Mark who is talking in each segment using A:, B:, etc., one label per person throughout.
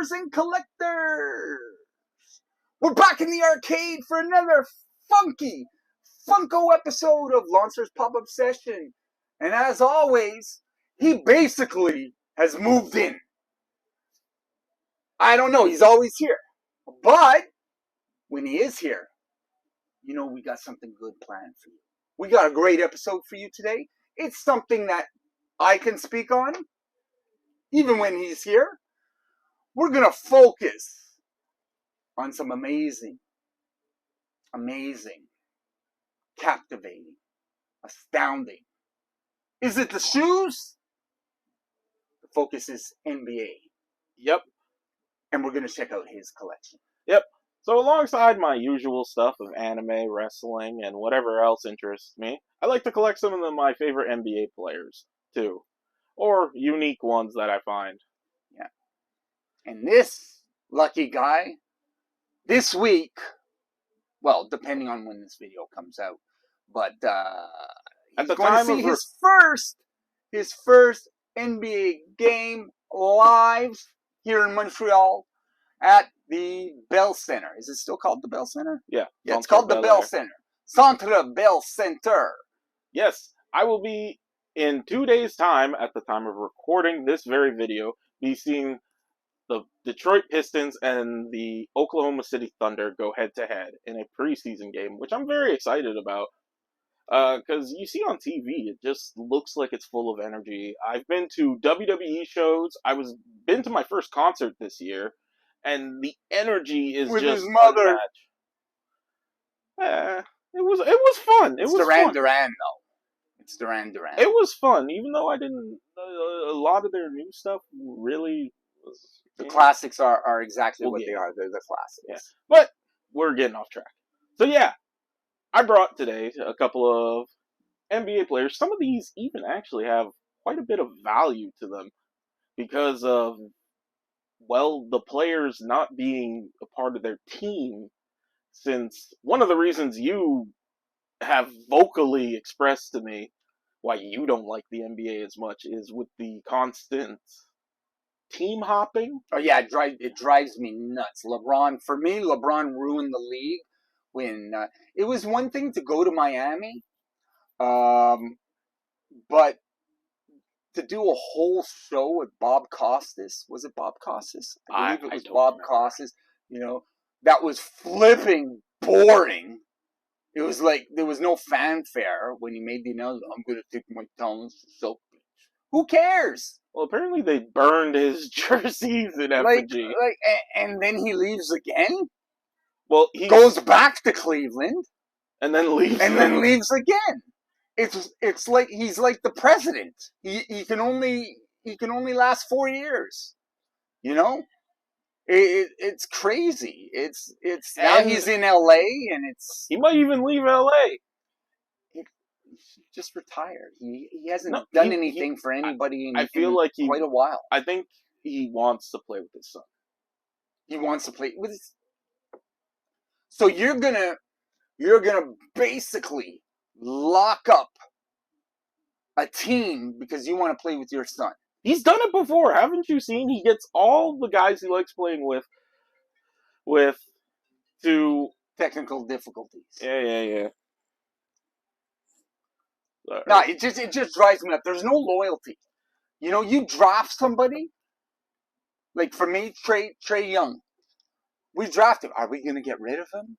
A: gamers and collectors! We're back in the arcade for another funky Funko episode of Lonster's Pop-Up Session. And as always, he basically has moved in. I don't know, he's always here. But when he is here, you know we got something good planned for you. We got a great episode for you today. It's something that I can speak on, even when he's here. We're going to focus on some amazing, captivating, astounding. Is it the shoes? The focus is NBA.
B: Yep.
A: And we're going to check out his collection.
B: Yep. So alongside my usual stuff of anime, wrestling, and whatever else interests me, I like to collect some of my favorite NBA players, too. Or unique ones that I find.
A: Yeah. And this lucky guy, this week, well, depending on when this video comes out, but
B: at the
A: going
B: time
A: to see
B: of
A: his first NBA game live here in Montreal at the Bell Center. Is it still called the Bell Center?
B: Yeah.
A: Yeah, it's called the Bell Center. Centre Bell Center.
B: Yes, I will be in 2 days' time, at the time of recording this very video, be seeing the Detroit Pistons and the Oklahoma City Thunder go head-to-head in a preseason game, which I'm very excited about. Because you see on TV, it just looks like it's full of energy. I've been to WWE shows. Been to my first concert this year, and the energy is
A: with
B: just
A: his mother.
B: Unmatched. It was fun. It was
A: Duran
B: fun.
A: though. It's Duran.
B: It was fun, even though I didn't. A lot of their new stuff really was.
A: The classics are exactly what
B: yeah.
A: they are. They're the classics.
B: Yeah. But we're getting off track. So yeah, I brought today a couple of NBA players. Some of these even actually have quite a bit of value to them because of, well, the players not being a part of their team. Since one of the reasons you have vocally expressed to me why you don't like the NBA as much is with the constant team hopping.
A: Oh yeah, it drives me nuts. For me, LeBron ruined the league when it was one thing to go to Miami, but to do a whole show with Bob Costas. Was it Bob Costas? I believe it was Bob Costas. You know, that was flipping boring. It was like there was no fanfare when he made the announcement. I'm going to take my talents to South Beach. Who cares?
B: Well, apparently they burned his jerseys in effigy.
A: And then he leaves again?
B: Well, he
A: goes back to Cleveland.
B: And then leaves.
A: And then leaves again. It's like he's like the president. He can only last 4 years. You know? It's crazy. It's now he's in LA and
B: he might even leave LA.
A: He just retired. He hasn't done anything for anybody in quite a while.
B: I think he wants to play with his son.
A: He wants to play with his. So you're gonna basically lock up a team because you want to play with your son.
B: He's done it before, haven't you seen? He gets all the guys he likes playing with to
A: technical difficulties.
B: Yeah.
A: No, it just drives me up. There's no loyalty. You know, you draft somebody. Like for me, Trey Young. We drafted him. Are we going to get rid of him?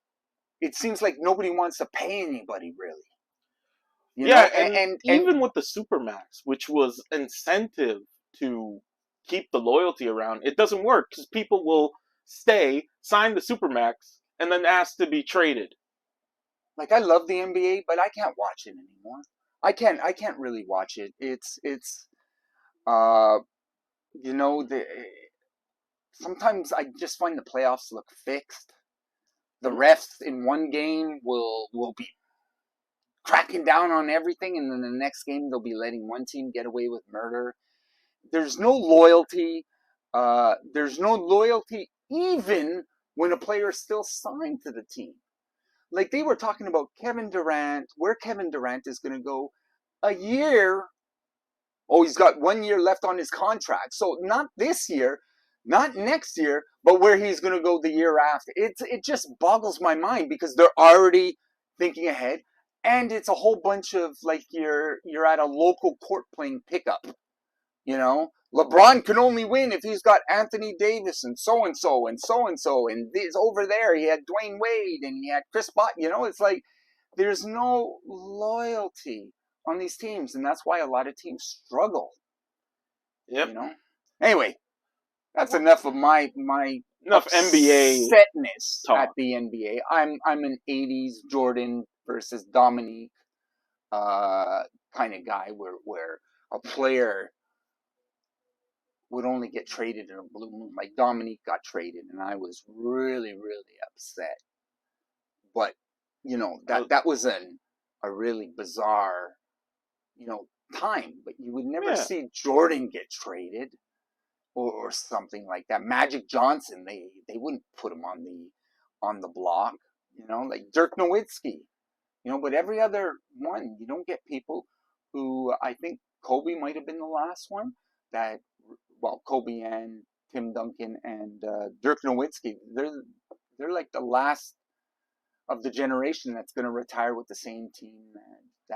A: It seems like nobody wants to pay anybody, really. You know?
B: And even with the Supermax, which was incentive to keep the loyalty around, it doesn't work because people will stay, sign the Supermax, and then ask to be traded.
A: Like, I love the NBA, but I can't watch it anymore. I can't really watch it. It's you know, sometimes I just find the playoffs look fixed. The refs in one game will be cracking down on everything, and then the next game they'll be letting one team get away with murder. There's no loyalty. There's no loyalty even when a player is still signed to the team. Like they were talking about Kevin Durant, where Kevin Durant is going to go a year. Oh, he's got 1 year left on his contract. So not this year. Not next year, but where he's going to go the year after. It just boggles my mind because they're already thinking ahead, and it's a whole bunch of like you're at a local court playing pickup. You know, LeBron can only win if he's got Anthony Davis and so and so and so and so, and this over there he had Dwayne Wade and he had Chris Bott. You know, it's like there's no loyalty on these teams, and that's why a lot of teams struggle.
B: Yep.
A: You know. Anyway, that's enough of my
B: enough NBA
A: setness
B: talk.
A: at the NBA. I'm an '80s Jordan versus Dominique kind of guy where a player would only get traded in a blue moon. Like Dominique got traded, and I was really upset. But you know that was a really bizarre time. But you would never see Jordan get traded. Or something like that. Magic Johnson, they wouldn't put him on the block, like Dirk Nowitzki, but every other one, you don't get people who I think Kobe might have been the last one that, well, Kobe and Tim Duncan and Dirk Nowitzki, they're like the last of the generation that's going to retire with the same team.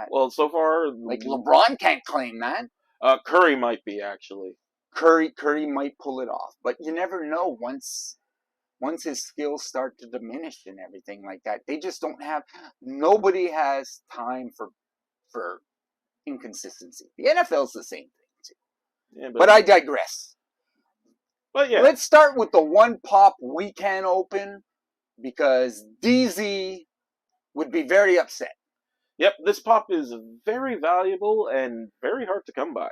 B: Well, so far,
A: like LeBron can't claim that.
B: Curry might be actually.
A: Curry might pull it off, but you never know once his skills start to diminish and everything like that. They just don't have. Nobody has time for inconsistency. The NFL's the same thing too. Yeah, but I digress.
B: But yeah,
A: let's start with the one pop we can open because DZ would be very upset.
B: Yep, this pop is very valuable and very hard to come by.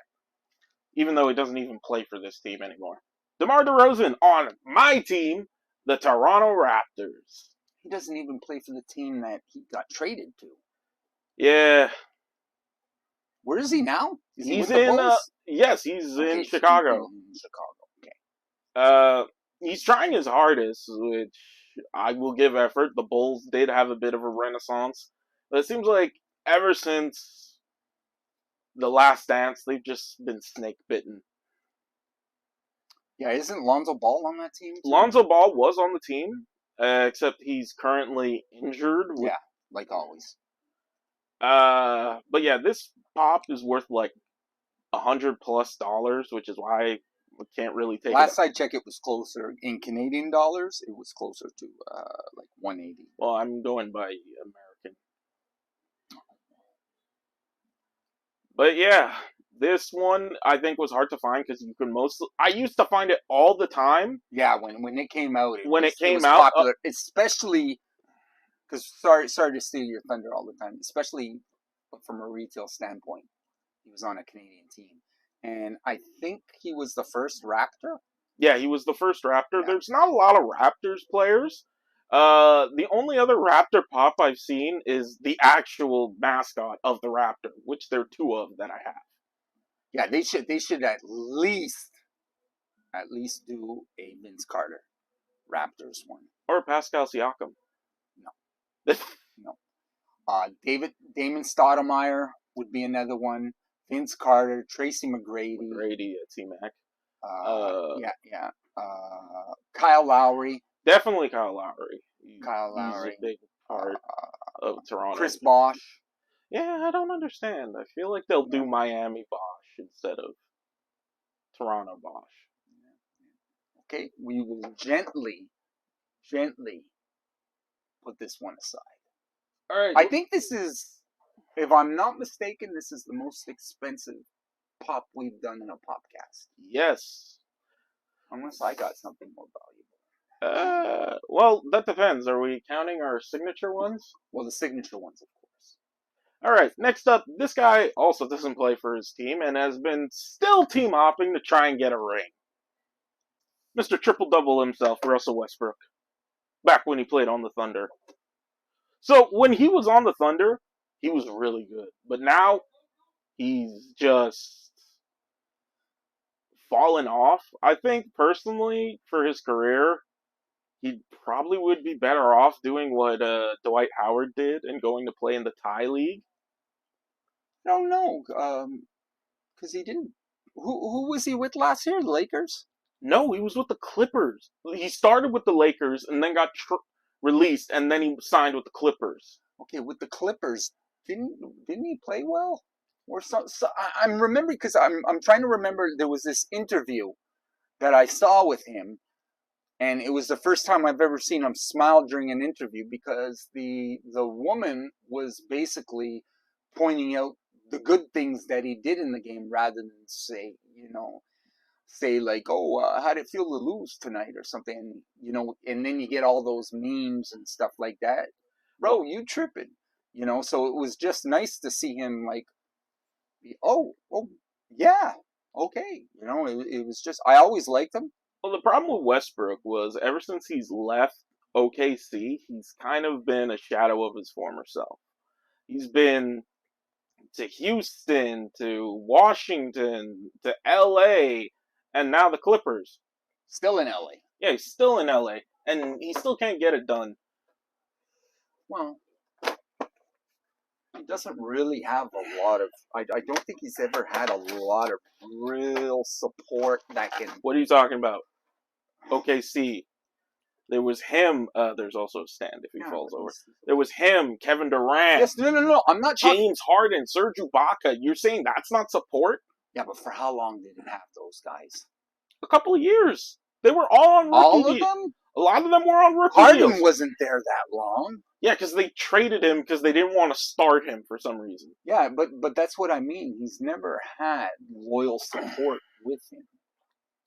B: Even though he doesn't even play for this team anymore. DeMar DeRozan on my team, the Toronto Raptors.
A: He doesn't even play for the team that he got traded to.
B: Yeah.
A: Where is he now?
B: He's in, yes, he's in Chicago. Okay. He's trying his hardest, which I will give effort. The Bulls did have a bit of a renaissance. But it seems like ever since The Last Dance, they've just been snake bitten.
A: Yeah, isn't Lonzo Ball on that team too?
B: Lonzo Ball was on the team, except he's currently injured.
A: Yeah, like always.
B: But yeah, this pop is worth like $100+, which is why I can't really take
A: Last I checked, it was closer in Canadian dollars. It was closer to like 180.
B: Well, I'm going by American. But yeah, this one I think was hard to find because you could mostly. I used to find it all the time.
A: Yeah, when it came out, it was
B: popular,
A: especially because sorry to steal your thunder all the time, especially from a retail standpoint. He was on a Canadian team, and I think he was the first Raptor.
B: Yeah, he was the first Raptor. Yeah. There's not a lot of Raptors players. The only other Raptor pop I've seen is the actual mascot of the Raptor, which there are two of that I have.
A: Yeah, they should at least do a Vince Carter Raptors one.
B: Or Pascal Siakam.
A: No. No. Damon Stoudemire would be another one. Vince Carter, Tracy McGrady.
B: T-Mac.
A: Yeah. Kyle Lowry.
B: Definitely Kyle Lowry.
A: He's a
B: big part of Toronto.
A: Chris Bosh.
B: Yeah, I don't understand. I feel like they'll do Miami Bosh instead of Toronto Bosh.
A: Okay, we will gently put this one aside.
B: All right.
A: I think this is, if I'm not mistaken, this is the most expensive pop we've done in a podcast.
B: Yes.
A: Unless I got something more valuable.
B: Well, that depends. Are we counting our signature ones?
A: Well, the signature ones, of course.
B: All right, next up, this guy also doesn't play for his team and has been still team hopping to try and get a ring. Mr. Triple-Double himself, Russell Westbrook. Back when he played on the Thunder. So, when he was on the Thunder, he was really good. But now, he's just fallen off. I think, personally, for his career, he probably would be better off doing what Dwight Howard did and going to play in the Thai League.
A: I don't know, because he didn't. Who was he with last year? The Lakers?
B: No, he was with the Clippers. He started with the Lakers and then got released, and then he signed with the Clippers.
A: Okay, with the Clippers, didn't he play well? Or I'm remembering because I'm trying to remember. There was this interview that I saw with him, and it was the first time I've ever seen him smile during an interview because the woman was basically pointing out the good things that he did in the game rather than say like, oh, how'd it feel to lose tonight or something, and then you get all those memes and stuff like that. Bro, you tripping, so it was just nice to see him like, oh, yeah, okay, it was just, I always liked him.
B: Well, the problem with Westbrook was ever since he's left OKC, he's kind of been a shadow of his former self. He's been to Houston, to Washington, to LA, and now the Clippers.
A: Still in LA.
B: Yeah, he's still in LA, and he still can't get it done.
A: Well, he doesn't really have a lot of, I don't think he's ever had a lot of real support that can.
B: What are you talking about? OKC. There was him. There's also a stand if he falls over. There was him, Kevin Durant.
A: Yes, no. I'm not talking.
B: James Harden, Serge Ibaka. You're saying that's not support?
A: Yeah, but for how long did it have those guys?
B: A couple of years. They were all on rookie
A: all of them?
B: A lot of them were on rookie
A: Harden
B: deals.
A: wasn't there that long.
B: Yeah, because they traded him because they didn't want to start him for some reason.
A: Yeah, but that's what I mean. He's never had loyal support with him.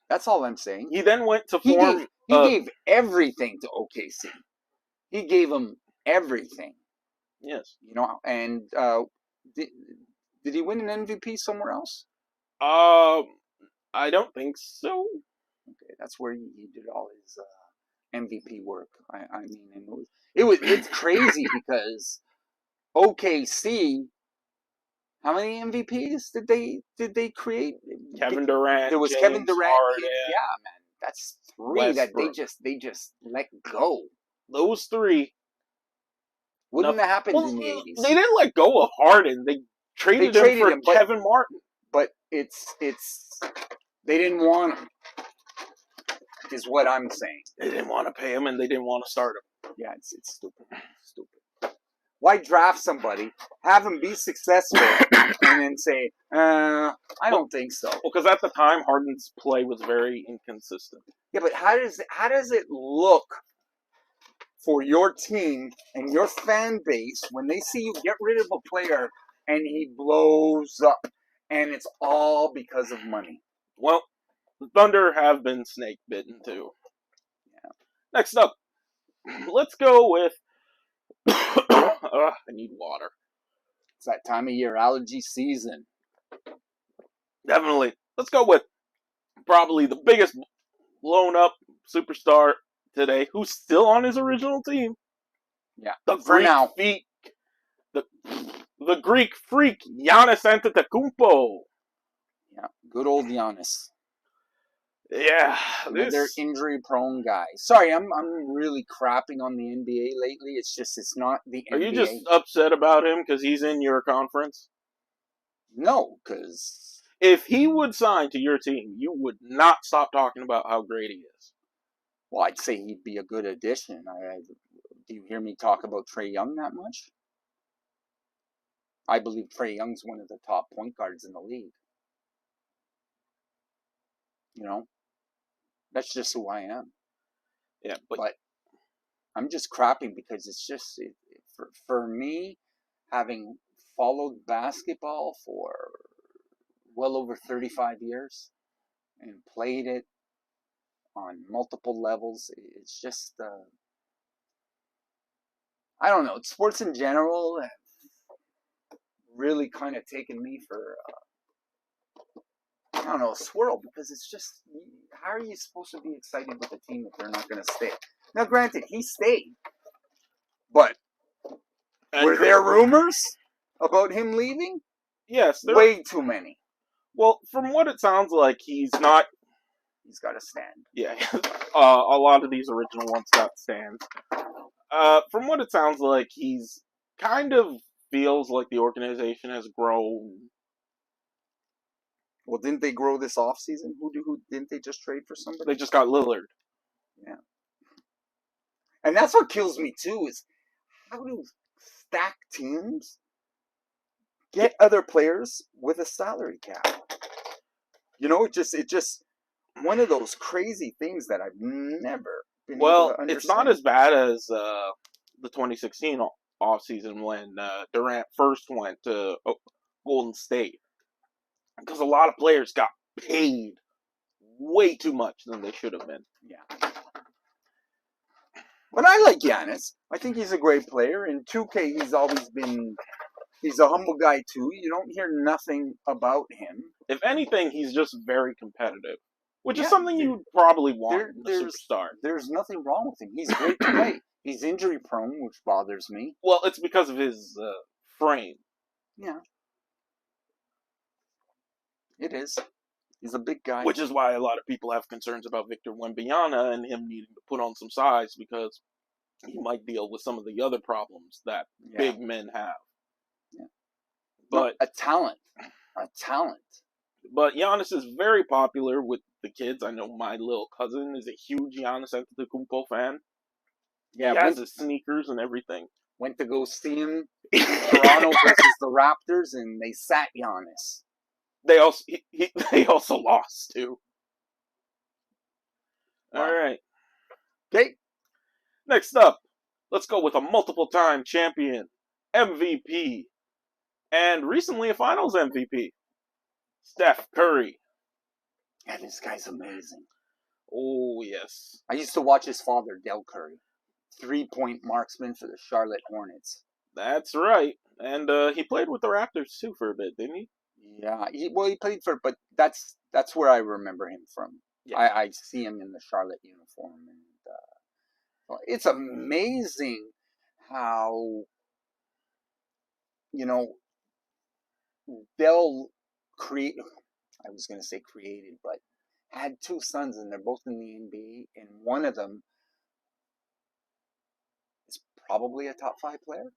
A: That's all I'm saying.
B: He then went to form.
A: He gave everything to OKC. He gave him everything.
B: Yes.
A: And did he win an MVP somewhere else?
B: I don't think so.
A: Okay, that's where he did all his MVP work. I mean, it's crazy because OKC. How many MVPs did they create?
B: Kevin Durant.
A: There was
B: James
A: Kevin Durant.
B: Harden,
A: yeah, man, that's three
B: Westbrook.
A: that they just let go.
B: Those three.
A: Wouldn't have happened in the 80s.
B: They didn't let go of Harden. They traded him for Kevin Martin.
A: But it's they didn't want him. Is what I'm saying.
B: They didn't want to pay him, and they didn't want to start him.
A: Yeah, it's stupid. Stupid. Why draft somebody, have him be successful, and then say, I don't think so.
B: Well, because at the time, Harden's play was very inconsistent.
A: Yeah, but how does it look for your team and your fan base when they see you get rid of a player and he blows up, and it's all because of money?
B: Well, the Thunder have been snake bitten too.
A: Yeah.
B: Next up, let's go with. I need water.
A: It's that time of year, allergy season.
B: Definitely. Let's go with probably the biggest blown up superstar today, who's still on his original team.
A: Yeah,
B: the Greek freak, Giannis Antetokounmpo.
A: Yeah, good old Giannis.
B: Yeah,
A: they're injury-prone guys. Sorry, I'm really crapping on the NBA lately. It's not the NBA.
B: Are you just upset about him because he's in your conference?
A: No, because
B: if he would sign to your team, you would not stop talking about how great he is.
A: Well, I'd say he'd be a good addition. Do you hear me talk about Trae Young that much? I believe Trae Young's one of the top point guards in the league. That's just who I am.
B: Yeah, but
A: I'm just crapping because it's just for me, having followed basketball for well over 35 years and played it on multiple levels, it's just I don't know. Sports in general have really kind of taken me for I don't know, a swirl, because it's just, how are you supposed to be excited with a team if they're not going to stay? Now, granted, he stayed, but were there rumors about him leaving?
B: Yes.
A: Way too many.
B: Well, from what it sounds like, he's not.
A: He's got a stand.
B: Yeah, a lot of these original ones got stands. From what it sounds like, he's kind of feels like the organization has grown
A: Well, didn't they grow this offseason? Who didn't they just trade for somebody?
B: They just got Lillard.
A: Yeah. And that's what kills me too, is how do stacked teams get other players with a salary cap? You know, it just one of those crazy things that I've never been able to understand.
B: It's not as bad as the 2016 offseason when Durant first went to Golden State. Because a lot of players got paid way too much than they should have been.
A: Yeah. But I like Giannis. I think he's a great player. In 2K, he's a humble guy too. You don't hear nothing about him.
B: If anything, he's just very competitive, which is something you probably want in a superstar.
A: There's nothing wrong with him. He's great to play. He's injury prone, which bothers me.
B: Well, it's because of his frame.
A: Yeah. It is. He's a big guy.
B: Which is why a lot of people have concerns about Victor Wembanyama and him needing to put on some size, because he might deal with some of the other problems that big men have.
A: Yeah.
B: But
A: a talent. A talent.
B: But Giannis is very popular with the kids. I know my little cousin is a huge Giannis Antetokounmpo fan.
A: Yeah,
B: he has his sneakers and everything.
A: Went to go see him in Toronto versus the Raptors, and they sat Giannis.
B: They also lost too. Wow. All right.
A: Okay.
B: Next up, let's go with a multiple-time champion, MVP, and recently a Finals MVP, Steph Curry.
A: Yeah, this guy's amazing.
B: Oh yes.
A: I used to watch his father, Del Curry, 3-point marksman for the Charlotte Hornets.
B: That's right, and he played with the Raptors too for a bit, didn't he?
A: Yeah, he played for, but that's where I remember him from. Yeah. I see him in the Charlotte uniform, and it's amazing how, you know, they'll create. I was going to say created, but had two sons, and they're both in the NBA, and one of them is probably a top 5 player.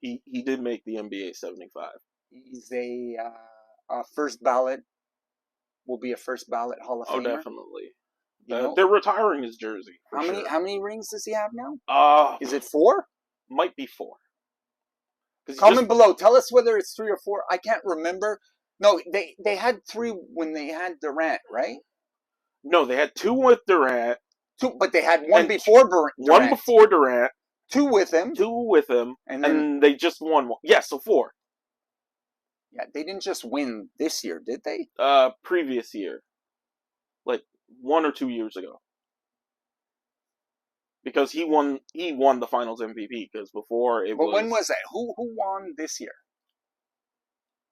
B: He did make the NBA 75.
A: He's a first ballot. Will be a first ballot Hall of Famer.
B: Oh, definitely. They're retiring his jersey.
A: How many rings does he have now? Is it 4?
B: Might be 4.
A: Comment below. Tell us whether it's 3 or 4. I can't remember. No, they had 3 when they had Durant, right?
B: No, they had 2 with Durant.
A: 2, but they had one before Durant.
B: 1 before Durant.
A: 2 with him.
B: 2 with him. And they just won 1. Yeah, so 4.
A: Yeah, they didn't just win this year, did they?
B: Previous year. Like 1 or 2 years ago. Because he won the Finals MVP, because before it was...
A: But when was that? Who won this year?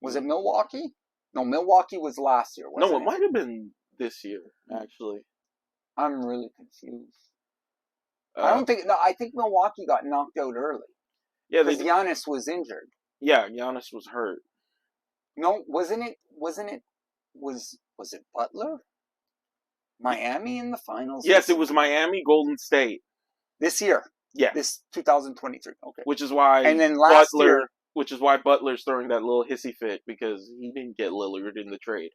A: Was it Milwaukee? No, Milwaukee was last year, wasn't it?
B: No, it might have been this year, actually.
A: I'm really confused. I think Milwaukee got knocked out early. Yeah, because Giannis was injured.
B: Yeah, Giannis was hurt.
A: No, wasn't it Butler? Miami in the finals?
B: Yes, it was Miami, Golden State.
A: This year?
B: Yeah.
A: This 2023. Okay.
B: Which is why which is why Butler's throwing that little hissy fit, because he didn't get Lillard in the trade.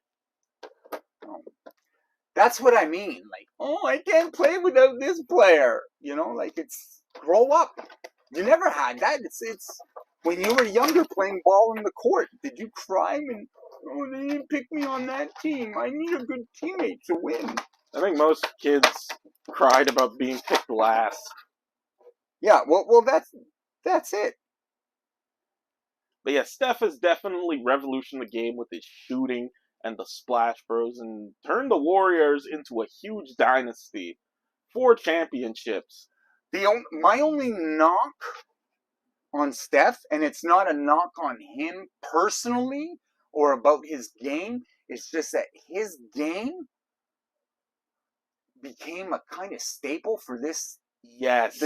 A: Oh. That's what I mean. Like, I can't play without this player. You know, like, it's grow up. You never had that. It's when you were younger playing ball in the court. Did you cry and they didn't pick me on that team? I need a good teammate to win.
B: I think most kids cried about being picked last.
A: Yeah, well, that's it.
B: But yeah, Steph has definitely revolutionized the game with his shooting and the Splash Bros, and turned the Warriors into a huge dynasty. 4 championships.
A: My only knock on Steph, and it's not a knock on him personally or about his game, it's just that his game became a kind of staple for the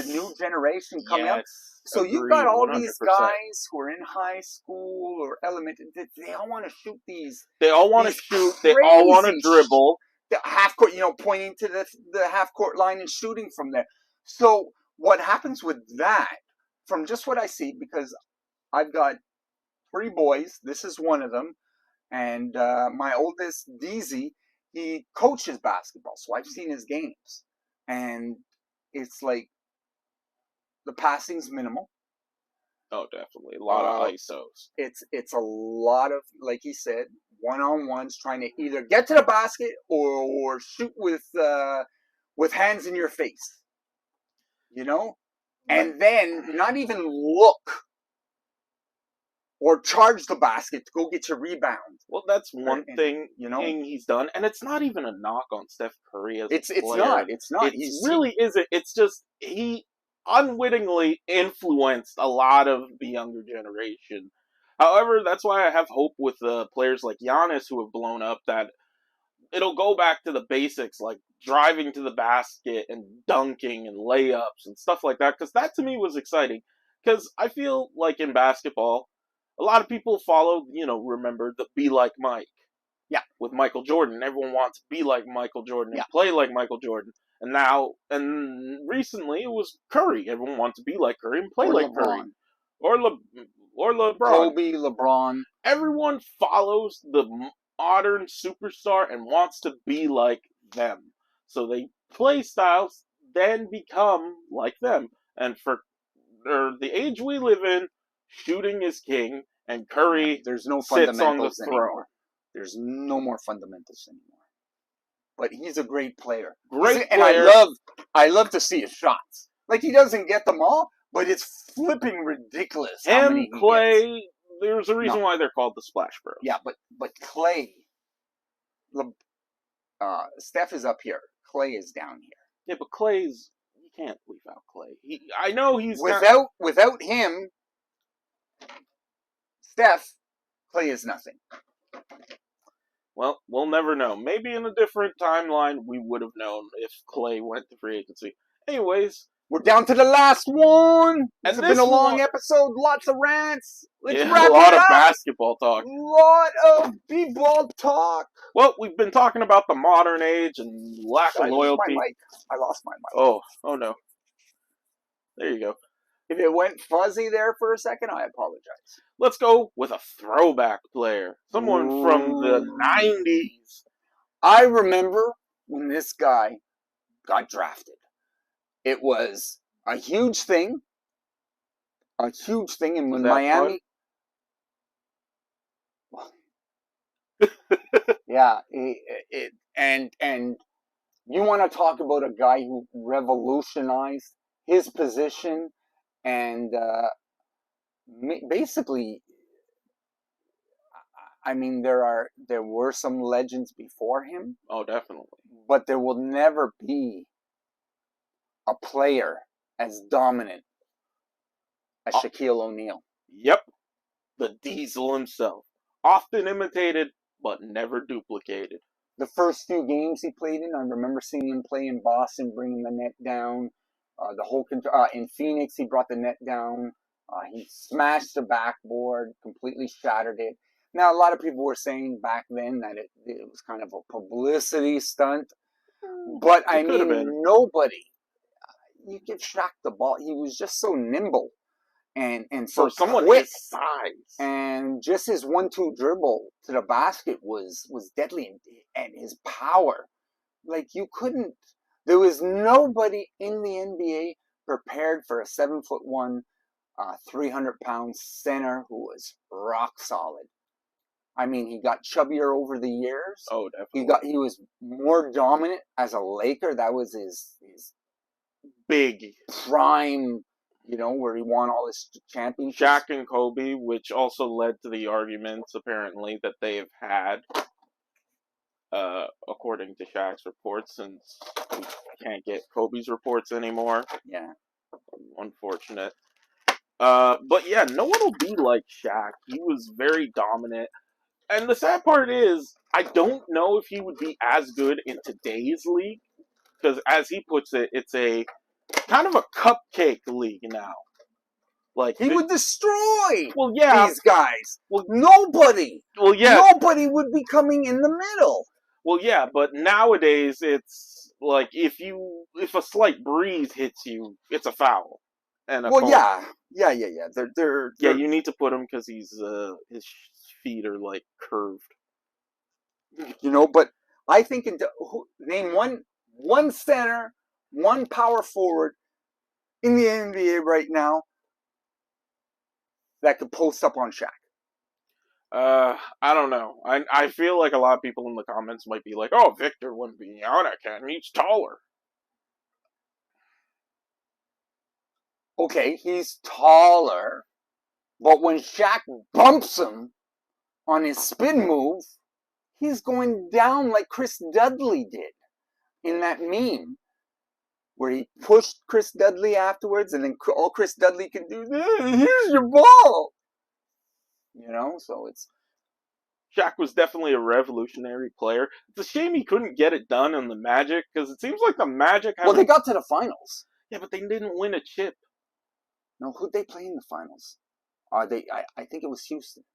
A: new generation coming up. So you've got all 100%. These guys who are in high school or elementary. They all want to shoot these.
B: They all want to shoot. They all want to dribble.
A: The half court, pointing to the half court line and shooting from there. So what happens with that, from just what I see, because I've got 3 boys. This is one of them. And my oldest, DZ, he coaches basketball, so I've seen his games. And it's like the passing's minimal.
B: Oh, definitely. A lot of ISOs.
A: It's a lot of, like he said, one-on-ones trying to either get to the basket or shoot with hands in your face. You know? And then not even look or charge the basket to go get your rebound.
B: Well, that's one thing
A: you know
B: he's done, and it's not even a knock on Steph Curry as a
A: player. It's not.
B: It really isn't. It's just he unwittingly influenced a lot of the younger generation. However, that's why I have hope with players like Giannis who have blown up, that it'll go back to the basics, like driving to the basket and dunking and layups and stuff like that, because that to me was exciting. Because I feel like in basketball, a lot of people remember the Be Like Mike.
A: Yeah.
B: With Michael Jordan. Everyone wants to be like Michael Jordan and play like Michael Jordan. And recently it was Curry. Everyone wants to be like Curry and play like Curry. Or LeBron.
A: Kobe, LeBron.
B: Everyone follows the modern superstar and wants to be like them. So they play styles, then become like them. And for the age we live in, shooting is king, and Curry
A: there's no
B: sits on the throne.
A: Anymore. There's no more fundamentals anymore. But he's a great player.
B: And
A: I love to see his shots. Like, he doesn't get them all, but it's flipping ridiculous.
B: Clay, there's a reason why they're called the Splash Bros.
A: Yeah, but Clay, Steph is up here. Clay is down here.
B: Yeah, but Clay's, you can't leave out Clay. I know he's
A: without him, Steph, Clay is nothing.
B: Well, we'll never know. Maybe in a different timeline we would have known if Clay went to free agency. Anyways,
A: we're down to the last one. It's been a long episode. Lots of rants. Let's wrap it up.
B: A lot of basketball talk.
A: Lot of b-ball talk.
B: Well, we've been talking about the modern age and lack of loyalty.
A: I lost my mic.
B: Oh no. There you go.
A: If it went fuzzy there for a second, I apologize.
B: Let's go with a throwback player. Someone from the 90s.
A: I remember when this guy got drafted. It was a huge thing. And when Miami... yeah. And you want to talk about a guy who revolutionized his position and basically, I mean, there were some legends before him.
B: Oh, definitely.
A: But there will never be a player as dominant as Shaquille O'Neal.
B: Yep. The Diesel himself. Often imitated, but never duplicated.
A: The first few games he played in, I remember seeing him play in Boston, bringing the net down. In Phoenix, he brought the net down. He smashed the backboard, completely shattered it. Now, a lot of people were saying back then that it was kind of a publicity stunt. But, I mean, nobody. You give Shaq the ball. He was just so nimble. And so
B: someone
A: quick.
B: His size.
A: And just his 1-2 dribble to the basket was deadly. And his power. Like, you couldn't. There was nobody in the NBA prepared for a 7'1", 300-pound center who was rock solid. I mean, he got chubbier over the years.
B: Oh, definitely.
A: He was more dominant as a Laker. That was his
B: big
A: prime, where he won all his championships.
B: Shaq and Kobe, which also led to the arguments, apparently, that they have had. According to Shaq's reports, since we can't get Kobe's reports anymore.
A: Yeah.
B: Unfortunate. But yeah, no one will be like Shaq. He was very dominant. And the sad part is, I don't know if he would be as good in today's league. Because as he puts it, it's a kind of a cupcake league now. Like
A: he would destroy
B: these
A: guys. Nobody would be coming in the middle.
B: Well, yeah, but nowadays it's like if a slight breeze hits you, it's a foul. And
A: yeah. They're
B: you need to put him because he's his feet are like curved.
A: You know, but I think name one center, one power forward in the NBA right now that could post up on Shaq.
B: I don't know. I feel like a lot of people in the comments might be like, "Oh, Victor Wembanyama he's taller."
A: Okay, he's taller, but when Shaq bumps him on his spin move, he's going down like Chris Dudley did in that meme where he pushed Chris Dudley afterwards, and then all Chris Dudley can do is, "Hey, here's your ball." You know, so it's...
B: Shaq was definitely a revolutionary player. It's a shame he couldn't get it done in the Magic, because it seems like the Magic have...
A: Well, they got to the finals.
B: Yeah, but they didn't win a chip.
A: No, who'd they play in the finals? I think it was Houston.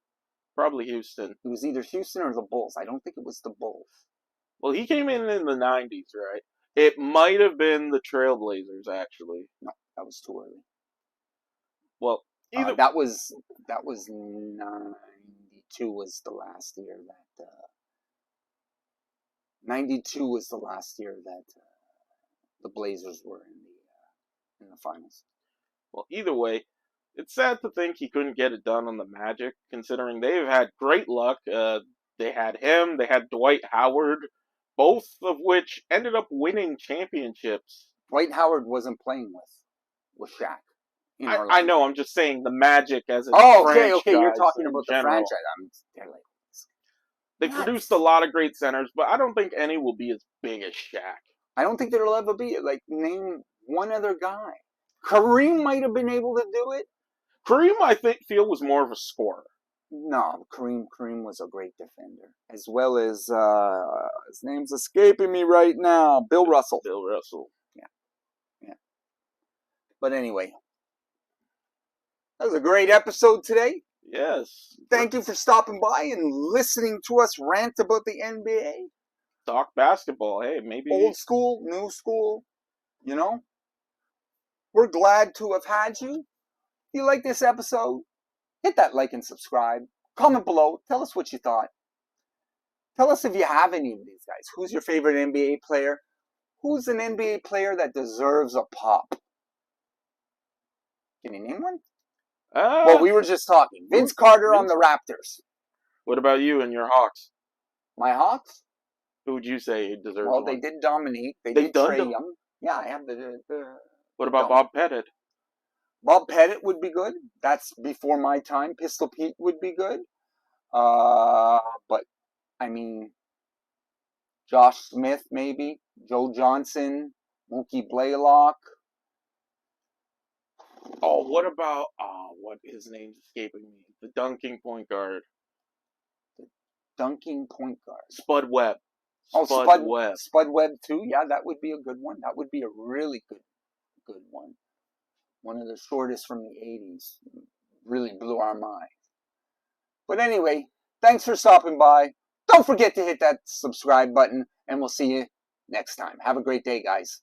B: Probably Houston.
A: It was either Houston or the Bulls. I don't think it was the Bulls.
B: Well, he came in the 90s, right? It might have been the Trailblazers, actually.
A: No, that was too early.
B: Well, either...
A: that was 92 was the last year that... 92 was the last year that the Blazers were in the finals.
B: Well, either way, it's sad to think he couldn't get it done on the Magic, considering they've had great luck. They had him, they had Dwight Howard, both of which ended up winning championships.
A: Dwight Howard wasn't playing with Shaq.
B: I know, I'm just saying the Magic as a
A: franchise. Okay, you're talking about the franchise.
B: They produced a lot of great centers, but I don't think any will be as big as Shaq.
A: I don't think there'll ever be. Like, name one other guy. Kareem might have been able to do it.
B: Kareem, I feel, was more of a scorer.
A: No, Kareem was a great defender, as well as his name's escaping me right now. Bill Russell.
B: Bill Russell.
A: Yeah. But anyway, that was a great episode today.
B: Yes.
A: Thank you for stopping by and listening to us rant about the NBA.
B: Talk basketball. Hey, maybe
A: old school, new school. You know. We're glad to have had you. If you like this episode, hit that like and subscribe. Comment below. Tell us what you thought. Tell us if you have any of these guys. Who's your favorite NBA player? Who's an NBA player that deserves a pop? Can you name one? Well, we were just talking. Vince Carter on the Raptors.
B: What about you and your Hawks?
A: My Hawks?
B: Who would you say deserves
A: Well,
B: one?
A: they did dominate. They did Trae Young. Yeah, I have the
B: What about Bob Pettit?
A: Bob Pettit would be good. That's before my time. Pistol Pete would be good. But, I mean, Josh Smith, maybe. Joe Johnson. Mookie Blaylock.
B: Oh, what about, what his name's escaping me? The dunking point guard.
A: The dunking point guard.
B: Spud Webb.
A: Spud Webb. Spud Webb, too. Yeah, that would be a good one. That would be a really good one. One of the shortest from the 80s. Really blew our mind. But anyway, thanks for stopping by. Don't forget to hit that subscribe button, and we'll see you next time. Have a great day, guys.